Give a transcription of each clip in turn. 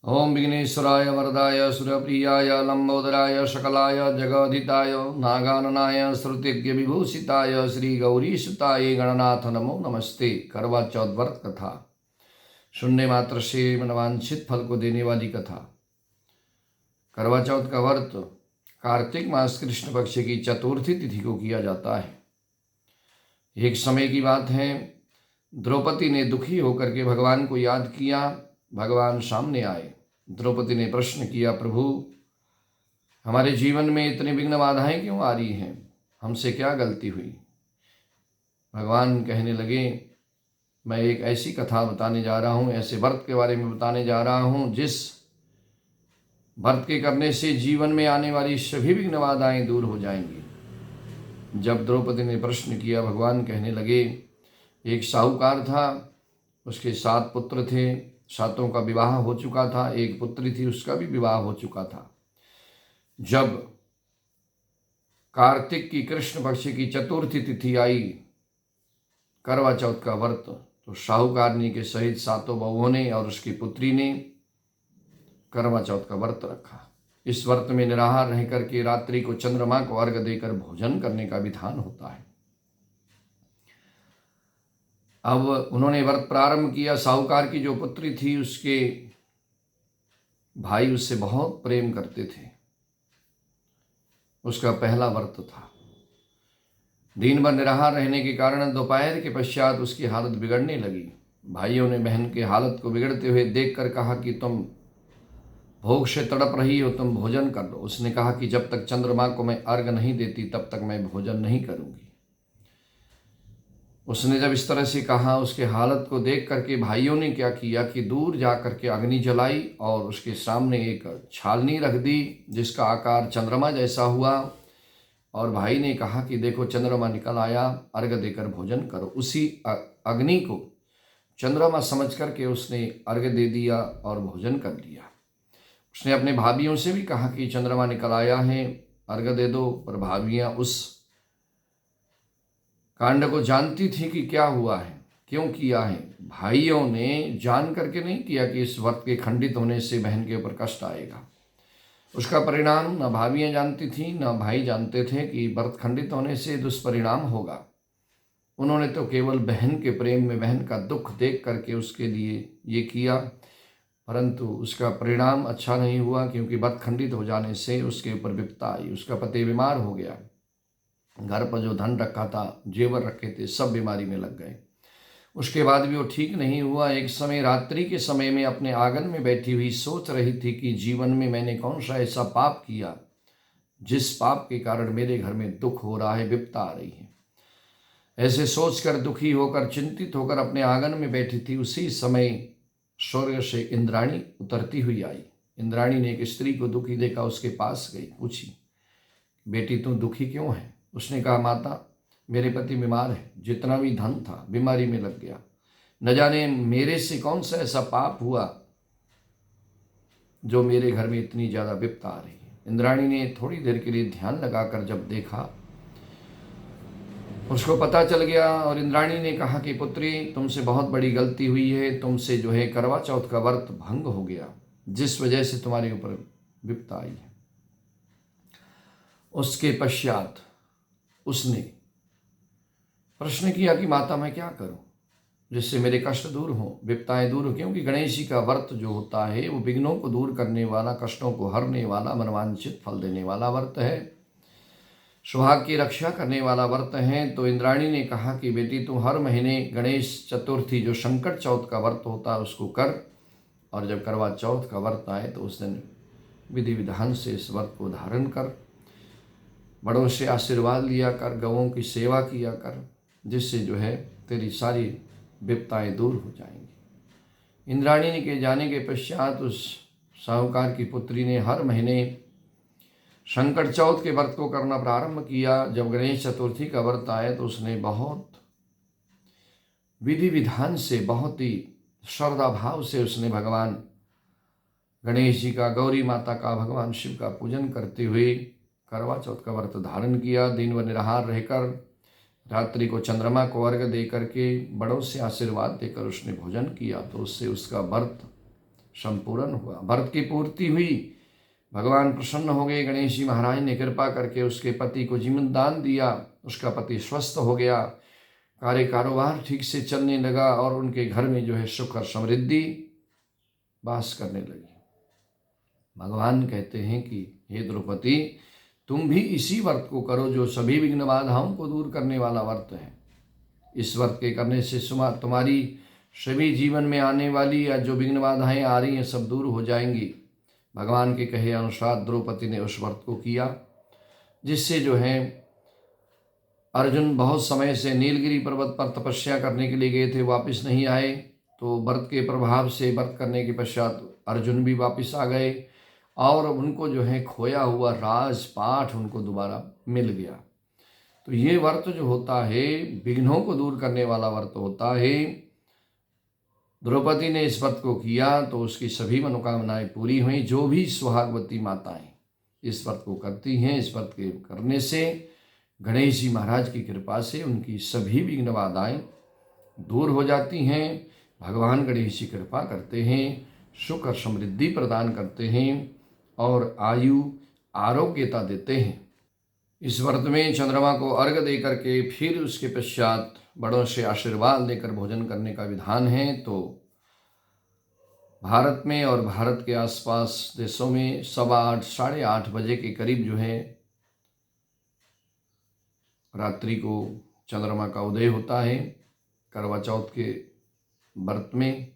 ओम विघ्नेश्वराय वरदाय सुरप्रियाय लंबोदराय शकलाय जगदिताय नागाननाय श्रुतिज्ञ विभूषिताय श्री गौरीसुताय गणनाथ नमो नमस्ते। करवा चौथ व्रत कथा। शून्य मात्र से मनवांछित फल को देने वाली कथा। करवा चौथ का व्रत कार्तिक मास कृष्ण पक्ष की चतुर्थी तिथि को किया जाता है। एक समय की बात है, द्रौपदी ने दुखी होकर के भगवान को याद किया। भगवान सामने आए। द्रौपदी ने प्रश्न किया, प्रभु हमारे जीवन में इतने विघ्न बाधाएं क्यों आ रही हैं? हमसे क्या गलती हुई? भगवान कहने लगे, मैं एक ऐसी कथा बताने जा रहा हूँ, ऐसे व्रत के बारे में बताने जा रहा हूँ जिस व्रत के करने से जीवन में आने वाली सभी विघ्न बाधाएं दूर हो जाएंगी। जब द्रौपदी ने प्रश्न किया, भगवान कहने लगे, एक साहूकार था, उसके 7 पुत्र थे, 7 का विवाह हो चुका था, एक पुत्री थी, उसका भी विवाह हो चुका था। जब कार्तिक की कृष्ण पक्ष की चतुर्थी तिथि आई, करवा चौथ का व्रत, तो साहूकारनी के सहित 7 बहुओं ने और उसकी पुत्री ने करवा चौथ का व्रत रखा। इस व्रत में निराहार रह करके रात्रि को चंद्रमा को अर्घ्य देकर भोजन करने का विधान होता है। अब उन्होंने व्रत प्रारंभ किया। साहूकार की जो पुत्री थी, उसके भाई उससे बहुत प्रेम करते थे। उसका पहला व्रत था। दिन भर निराहार रहने के कारण दोपहर के पश्चात उसकी हालत बिगड़ने लगी। भाइयों ने बहन के हालत को बिगड़ते हुए देखकर कहा कि तुम भूख से तड़प रही हो, तुम भोजन कर लो। उसने कहा कि जब तक चंद्रमा को मैं अर्घ नहीं देती तब तक मैं भोजन नहीं करूंगी। उसने जब इस तरह से कहा, उसके हालत को देख करके भाइयों ने क्या किया कि दूर जा करके अग्नि जलाई और उसके सामने एक छालनी रख दी जिसका आकार चंद्रमा जैसा हुआ। और भाई ने कहा कि देखो चंद्रमा निकल आया, अर्घ देकर भोजन करो। उसी अग्नि को चंद्रमा समझ करके उसने अर्घ दे दिया और भोजन कर लिया। उसने अपने भाभियों से भी कहा कि चंद्रमा निकल आया है, अर्घ दे दो। पर भाभियाँ उस कांड को जानती थी कि क्या हुआ है, क्यों किया है। भाइयों ने जान करके नहीं किया कि इस व्रत के खंडित होने से बहन के ऊपर कष्ट आएगा। उसका परिणाम न भाभियाँ जानती थी न भाई जानते थे कि व्रत खंडित होने से दुष्परिणाम होगा। उन्होंने तो केवल बहन के प्रेम में बहन का दुख देख करके उसके लिए ये किया, परंतु उसका परिणाम अच्छा नहीं हुआ, क्योंकि व्रत खंडित हो जाने से उसके ऊपर विपदा आई। उसका पति बीमार हो गया। घर पर जो धन रखा था, जेवर रखे थे, सब बीमारी में लग गए। उसके बाद भी वो ठीक नहीं हुआ। एक समय रात्रि के समय में अपने आंगन में बैठी हुई सोच रही थी कि जीवन में मैंने कौन सा ऐसा पाप किया जिस पाप के कारण मेरे घर में दुख हो रहा है, विपदा आ रही है। ऐसे सोचकर दुखी होकर चिंतित होकर अपने आंगन में बैठी थी। उसी समय स्वर्ग से इंद्राणी उतरती हुई आई। इंद्राणी ने एक स्त्री को दुखी देखा, उसके पास गई, पूछी, बेटी तू दुखी क्यों है? उसने कहा, माता मेरे पति बीमार है, जितना भी धन था बीमारी में लग गया। न जाने मेरे से कौन सा ऐसा पाप हुआ जो मेरे घर में इतनी ज़्यादा विपदा आ रही है। इंद्राणी ने थोड़ी देर के लिए ध्यान लगाकर जब देखा, उसको पता चल गया। और इंद्राणी ने कहा कि पुत्री तुमसे बहुत बड़ी गलती हुई है, तुमसे जो है करवा चौथ का व्रत भंग हो गया, जिस वजह से तुम्हारे ऊपर विपदा आई है। उसके पश्चात उसने प्रश्न किया कि माता मैं क्या करूं जिससे मेरे कष्ट दूर हों, विपदाएं दूर हो, क्योंकि गणेश जी का व्रत जो होता है वो विघ्नों को दूर करने वाला, कष्टों को हरने वाला, मनवांछित फल देने वाला व्रत है, सुहाग की रक्षा करने वाला व्रत है। तो इंद्राणी ने कहा कि बेटी तू हर महीने गणेश चतुर्थी जो संकट चौथ का व्रत होता है उसको कर, और जब करवा चौथ का व्रत आए तो उस दिन विधि विधान से इस व्रत को धारण कर, बड़ों से आशीर्वाद लिया कर, गौओं की सेवा किया कर, जिससे जो है तेरी सारी विपदाएं दूर हो जाएंगी। इंद्राणी के जाने के पश्चात उस साहूकार की पुत्री ने हर महीने संकट चौथ के व्रत को करना प्रारंभ किया। जब गणेश चतुर्थी का व्रत आया तो उसने बहुत विधि विधान से, बहुत ही श्रद्धा भाव से उसने भगवान गणेश जी का, गौरी माता का, भगवान शिव का पूजन करते हुए करवा चौथ का व्रत धारण किया। दिन भर निराहार रहकर रात्रि को चंद्रमा को अर्घ्य दे करके, बड़ों से आशीर्वाद देकर उसने भोजन किया, तो उससे उसका व्रत संपूर्ण हुआ, व्रत की पूर्ति हुई, भगवान प्रसन्न हो गए। गणेश जी महाराज ने कृपा करके उसके पति को जीवन दान दिया, उसका पति स्वस्थ हो गया, कार्य कारोबार ठीक से चलने लगा और उनके घर में जो है सुख और समृद्धि वास करने लगी। भगवान कहते हैं कि हे द्रौपदी, तुम भी इसी व्रत को करो जो सभी विघ्न बाधाओं को दूर करने वाला व्रत है। इस व्रत के करने से तुम्हारी सभी जीवन में आने वाली या जो विघ्न बाधाएं आ रही हैं सब दूर हो जाएंगी। भगवान के कहे अनुसार द्रौपदी ने उस व्रत को किया, जिससे जो है अर्जुन बहुत समय से नीलगिरी पर्वत पर तपस्या करने के लिए गए थे, वापस नहीं आए। तो व्रत के प्रभाव से व्रत करने के पश्चात अर्जुन भी वापस आ गए और उनको जो है खोया हुआ राजपाठ उनको दोबारा मिल गया। तो ये व्रत जो होता है विघ्नों को दूर करने वाला व्रत होता है। द्रौपदी ने इस व्रत को किया तो उसकी सभी मनोकामनाएं पूरी हुई। जो भी सुहागवती माताएं इस व्रत को करती हैं, इस व्रत के करने से गणेश जी महाराज की कृपा से उनकी सभी विघ्न बाधाएं दूर हो जाती हैं। भगवान गणेश जी कृपा करते हैं, सुख और समृद्धि प्रदान करते हैं और आयु आरोग्यता देते हैं। इस व्रत में चंद्रमा को अर्घ्य दे करके फिर उसके पश्चात बड़ों से आशीर्वाद लेकर भोजन करने का विधान है। तो भारत में और भारत के आसपास देशों में 8:15 साढ़े 8 बजे के करीब जो है रात्रि को चंद्रमा का उदय होता है करवा चौथ के व्रत में।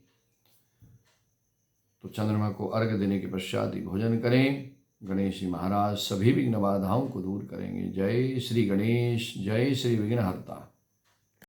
तो चंद्रमा को अर्घ्य देने के पश्चात ही भोजन करें। गणेश जी महाराज सभी विघ्न बाधाओं को दूर करेंगे। जय श्री गणेश, जय श्री विघ्नहर्ता।